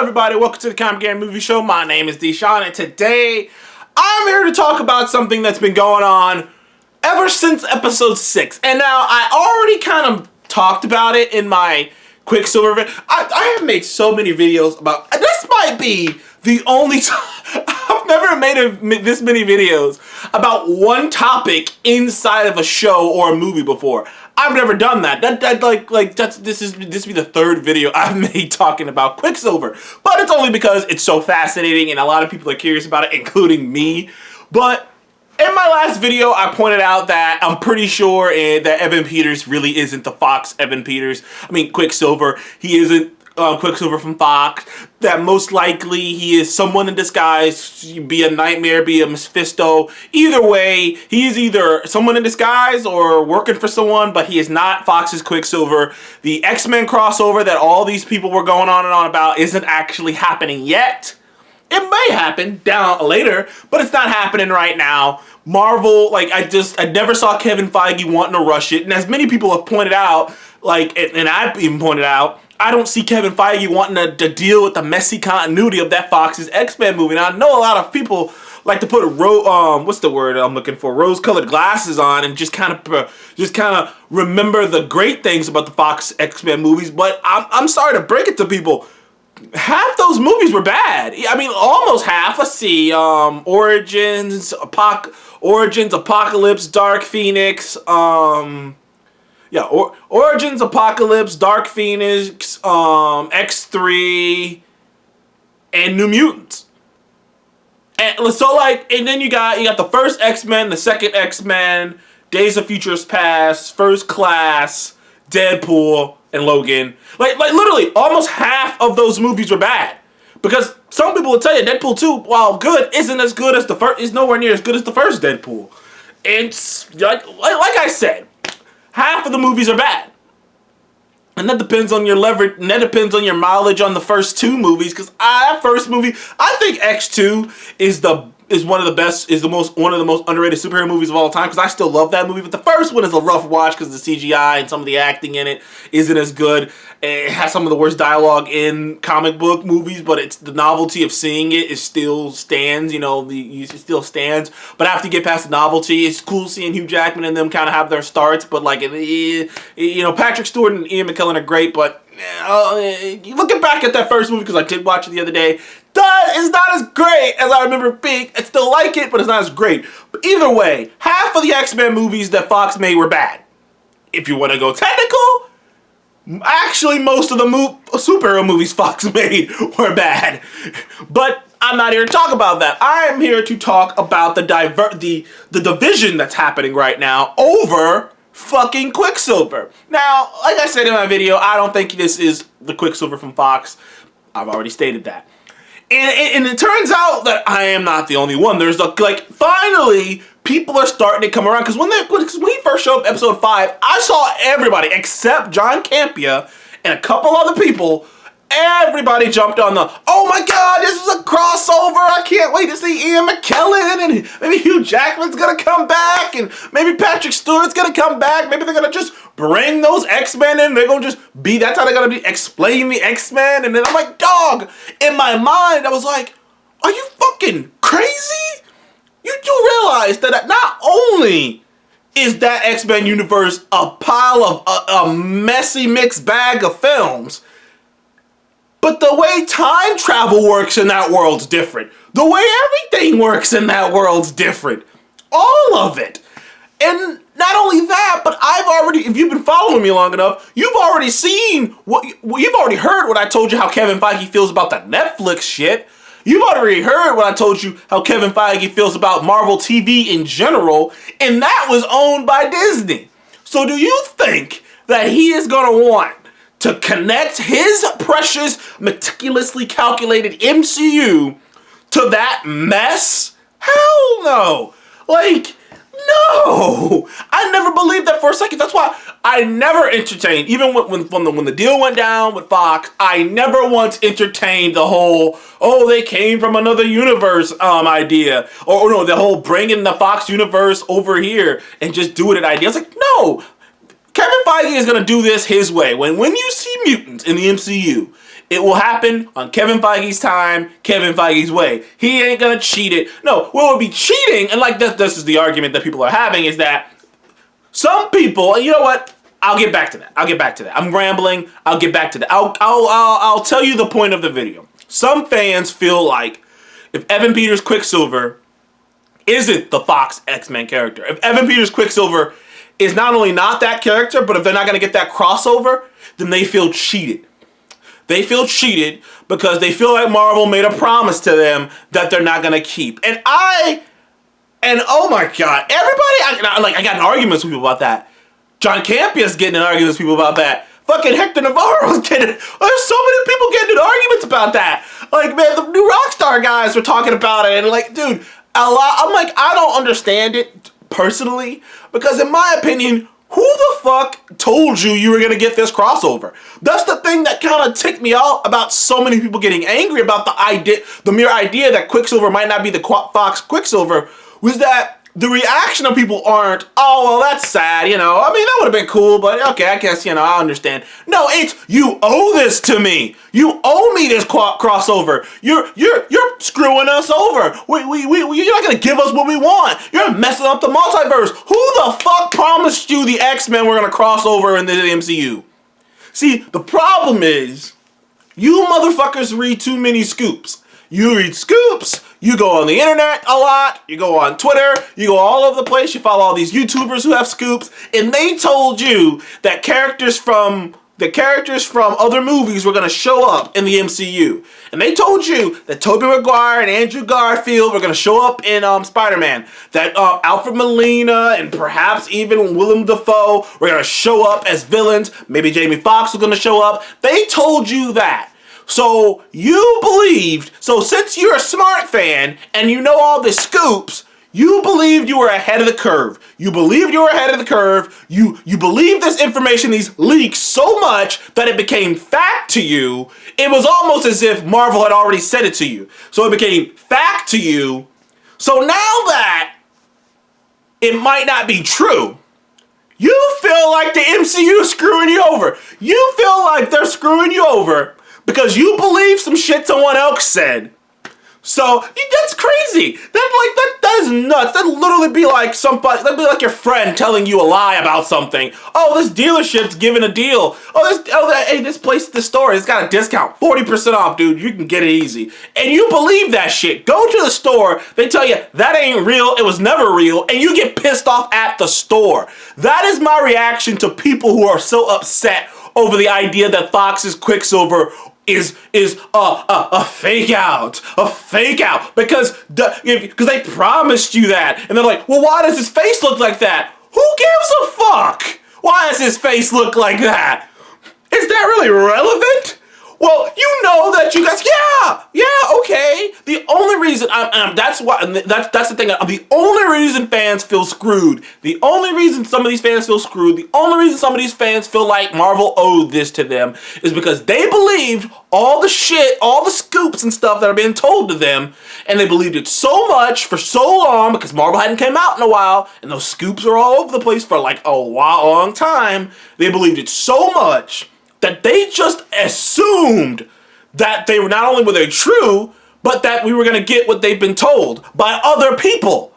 everybody, welcome to the Comic Game Movie Show. My name is Deshaun, and today I'm here to talk about something that's been going on ever since episode 6. And now, I already kind of talked about it in my QuickSilver video. I have made so many videos about, this might be the only time, I've never made this many videos about one topic inside of a show or a movie before. I've never done that. This be the third video I've made talking about QuickSilver. But it's only because it's so fascinating and a lot of people are curious about it, including me. But in my last video, I pointed out that I'm pretty sure that Evan Peters really isn't the Fox Evan Peters. I mean, QuickSilver. He isn't QuickSilver from Fox. That most likely he is someone in disguise, be a Nightmare, be a Mephisto. Either way, he is either someone in disguise or working for someone, but he is not Fox's QuickSilver. The Xmen crossover that all these people were going on and on about isn't actually happening yet. It may happen down later, but it's not happening right now. Marvel, I never saw Kevin Feige wanting to rush it, and as many people have pointed out, and I've even pointed out, I don't see Kevin Feige wanting to deal with the messy continuity of that Fox's X-Men movie. Now, I know a lot of people like to put rose-colored glasses on and just kind of remember the great things about the Fox X-Men movies. But I'm sorry to break it to people, half those movies were bad. I mean, almost half. Let's see, Origins, Apocalypse, Dark Phoenix, Origins, Apocalypse, Dark Phoenix, X3, and New Mutants. And so and then you got the first X-Men, the second X-Men, Days of Futures Past, First Class, Deadpool, and Logan. Literally, almost half of those movies were bad. Because some people will tell you Deadpool 2, while good, isn't as good as the first, is nowhere near as good as the first Deadpool. It's like I said, half of the movies are bad. And that depends on your leverage, and that depends on your mileage on the first two movies, because that first movie, I think X2 is one of the best, one of the most underrated superhero movies of all time, because I still love that movie, but the first one is a rough watch because the CGI and some of the acting in it isn't as good. It has some of the worst dialogue in comic book movies, but it's the novelty of seeing it still stands, it still stands. But after you get past the novelty, it's cool seeing Hugh Jackman and them kind of have their starts, but Patrick Stewart and Ian McKellen are great, but looking back at that first movie, because I did watch it the other day, it's not as great as I remember it being. I still like it, but it's not as great. But either way, half of the X-Men movies that Fox made were bad. If you want to go technical, actually most of the superhero movies Fox made were bad. But I'm not here to talk about that. I am here to talk about the division that's happening right now over fucking QuickSilver. Now, like I said in my video, I don't think this is the QuickSilver from Fox. I've already stated that. And it turns out that I am not the only one. There's finally, people are starting to come around. Because when he first showed up episode 5, I saw everybody except John Campea and a couple other people. Everybody jumped on oh my god, this is a crossover. I can't wait to see Ian McKellen, and maybe Hugh Jackman's gonna come back, and maybe Patrick Stewart's gonna come back. Maybe they're gonna just bring those X-Men in. They're gonna just be, that's how they're gonna be explaining the X-Men. And then I'm like, dog, in my mind, I was like, are you fucking crazy? You do realize that not only is that X-Men universe a pile of a messy mixed bag of films, but the way time travel works in that world's different. The way everything works in that world's different. All of it. And not only that, but if you've been following me long enough, you've already seen, you've already heard what I told you how Kevin Feige feels about the Netflix shit. You've already heard what I told you how Kevin Feige feels about Marvel TV in general, and that was owned by Disney. So do you think that he is going to want to connect his precious, meticulously calculated MCU to that mess? Hell no. No. I never believed that for a second. That's why I never entertained, even when the deal went down with Fox, I never once entertained the whole, they came from another universe idea. Or no, the whole bringing the Fox universe over here and just do it idea. I was like, no. Kevin Feige is going to do this his way. When you see mutants in the MCU, It will happen on Kevin Feige's time, Kevin Feige's way. He ain't gonna cheat it. No, what would be cheating, and like this is the argument that people are having, is that some people, and you know what? I'll get back to that. I'm rambling. I'll get back to that. I'll tell you the point of the video. Some fans feel like if Evan Peters Quicksilver isn't the Fox X-Men character, if Evan Peters Quicksilver is not only not that character, but if they're not going to get that crossover, then they feel cheated. They feel cheated because they feel like Marvel made a promise to them that they're not going to keep. And oh my God, everybody, I got in arguments with people about that. John Campia's getting in arguments with people about that. Fucking Hector Navarro's getting, there's so many people getting in arguments about that. Like, man, the new Rockstar guys were talking about it, and like, dude, I'm like, I don't understand it personally, because in my opinion, who the fuck told you were gonna get this crossover? That's the thing that kind of ticked me out about so many people getting angry about the mere idea that Quicksilver might not be the Fox Quicksilver, was that the reaction of people aren't, oh, well, that's sad, you know. I mean, that would have been cool, but okay, I guess, you know, I understand. No, it's, you owe this to me. You owe me this crossover. You're screwing us over. You're not gonna give us what we want. You're messing up the multiverse. Who the fuck promised you the X-Men were gonna cross over in the MCU? See, the problem is, you motherfuckers read too many scoops. You read scoops, you go on the internet a lot, you go on Twitter, you go all over the place, you follow all these YouTubers who have scoops, and they told you that characters from other movies were gonna show up in the MCU. And they told you that Tobey Maguire and Andrew Garfield were gonna show up in Spider-Man. That Alfred Molina and perhaps even Willem Dafoe were gonna show up as villains. Maybe Jamie Foxx was gonna show up. They told you that. So you believed, so since you're a smart fan and you know all the scoops, you believed you were ahead of the curve. You believed you were ahead of the curve. You believed this information, these leaks, so much that it became fact to you. It was almost as if Marvel had already said it to you. So it became fact to you. So now that it might not be true, you feel like the MCU is screwing you over. You feel like they're screwing you over because you believe some shit someone else said. So that's crazy. That is nuts. That'd literally be like that'd be like your friend telling you a lie about something. Oh, this dealership's giving a deal. Hey, this store, it's got a discount, 40% off, dude. You can get it easy. And you believe that shit. Go to the store. They tell you that ain't real. It was never real, and you get pissed off at the store. That is my reaction to people who are so upset over the idea that Fox's Quicksilver is a fake out, because they promised you that, and they're like, well, why does his face look like that? Who gives a fuck? Why does his face look like that? Is that really relevant? Well, you know that you guys, yeah, okay. The only reason that's the thing. The only reason fans feel screwed. The only reason some of these fans feel screwed. The only reason some of these fans feel like Marvel owed this to them is because they believed all the shit, all the scoops and stuff that are being told to them, and they believed it so much for so long because Marvel hadn't came out in a while, and those scoops are all over the place for like a long time. They believed it so much that they just assumed that they were, not only were they true, but that we were going to get what they've been told by other people.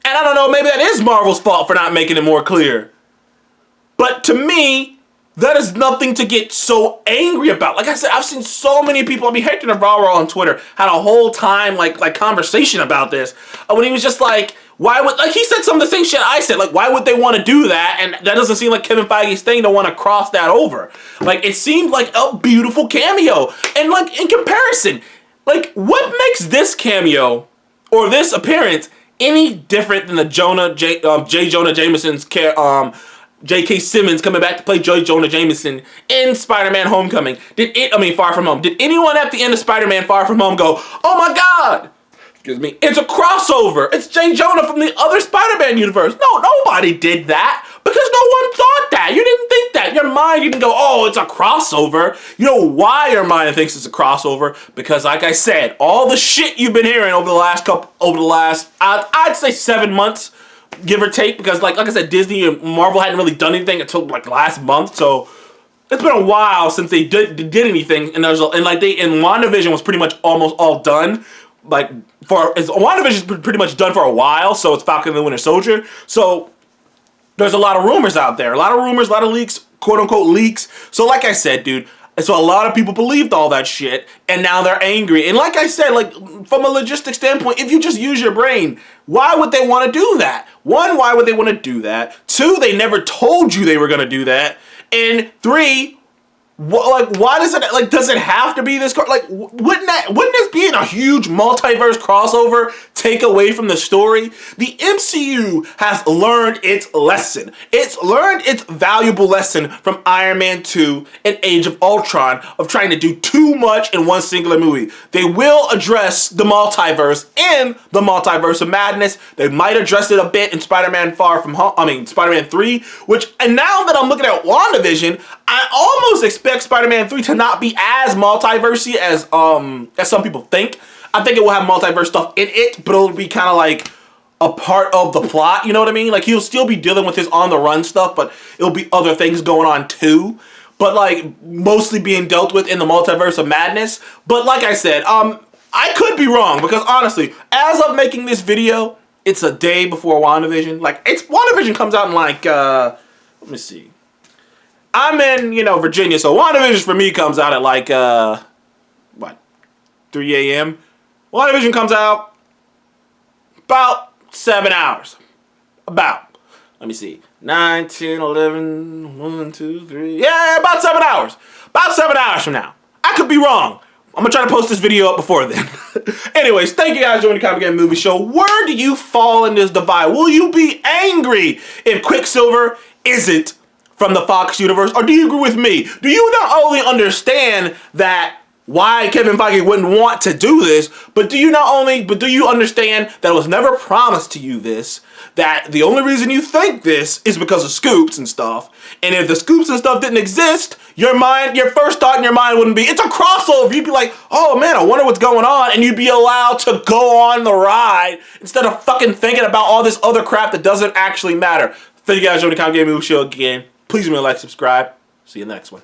And I don't know, maybe that is Marvel's fault for not making it more clear. But to me, that is nothing to get so angry about. Like I said, I've seen so many people, Hector Navarro on Twitter had a whole time like conversation about this. When he was just like, why would, like, he said some of the same shit I said, like, why would they want to do that? And that doesn't seem like Kevin Feige's thing to want to cross that over. Like, it seemed like a beautiful cameo. And, like, in comparison, like, what makes this cameo, or this appearance, any different than the J. Jonah Jameson's, J.K. Simmons coming back to play J. Jonah Jameson in Spider-Man Homecoming? Far From Home. Did anyone at the end of Spider-Man Far From Home go, oh my God, it's a crossover. It's J. Jonah from the other Spider-Man universe. No, nobody did that because no one thought that. You didn't think that. Your mind didn't go, oh, it's a crossover. You know why your mind thinks it's a crossover? Because like I said, all the shit you've been hearing over the last, I'd say 7 months, give or take, because like I said, Disney and Marvel hadn't really done anything until like last month. So it's been a while since they did anything, and WandaVision was pretty much almost all done. Like WandaVision's pretty much done for a while, so it's Falcon and the Winter Soldier. So there's a lot of rumors out there, a lot of rumors, a lot of leaks, quote unquote leaks. So like I said, dude. So a lot of people believed all that shit, and now they're angry. And like I said, like from a logistics standpoint, if you just use your brain, why would they want to do that? One, why would they want to do that? Two, they never told you they were going to do that. And three, why does it, does it have to be this, wouldn't this being a huge multiverse crossover take away from the story? The MCU has learned its lesson. It's learned its valuable lesson from Iron Man 2 and Age of Ultron of trying to do too much in one singular movie. They will address the multiverse in the Multiverse of Madness. They might address it a bit in Spider-Man Spider-Man 3, and now that I'm looking at WandaVision, I almost expect Spider-Man 3 to not be as multiversey as some people think. I think it will have multiverse stuff in it, but it'll be kind of like a part of the plot, you know what I mean? Like, he'll still be dealing with his on-the-run stuff, but it'll be other things going on too. But, like, mostly being dealt with in the Multiverse of Madness. But like I said, I could be wrong, because honestly, as of making this video, it's a day before WandaVision. WandaVision comes out in let me see. I'm in, Virginia, so WandaVision for me comes out at 3 a.m.? WandaVision comes out about 7 hours. About. Let me see. 9, 10, 11, 1, 2, 3. Yeah, about 7 hours. About 7 hours from now. I could be wrong. I'm going to try to post this video up before then. Anyways, thank you guys for joining the Comic Game Movie Show. Where do you fall in this divide? Will you be angry if QuickSilver isn't from the Fox universe? Or do you agree with me? Do you not only understand that why Kevin Feige wouldn't want to do this, but do you understand that it was never promised to you this, that the only reason you think this is because of scoops and stuff, and if the scoops and stuff didn't exist, your first thought in your mind wouldn't be, it's a crossover. You'd be like, oh man, I wonder what's going on, and you'd be allowed to go on the ride instead of fucking thinking about all this other crap that doesn't actually matter. Thank you guys for joining the Comic Game Movie Show again. Please remember to like, subscribe. See you in the next one.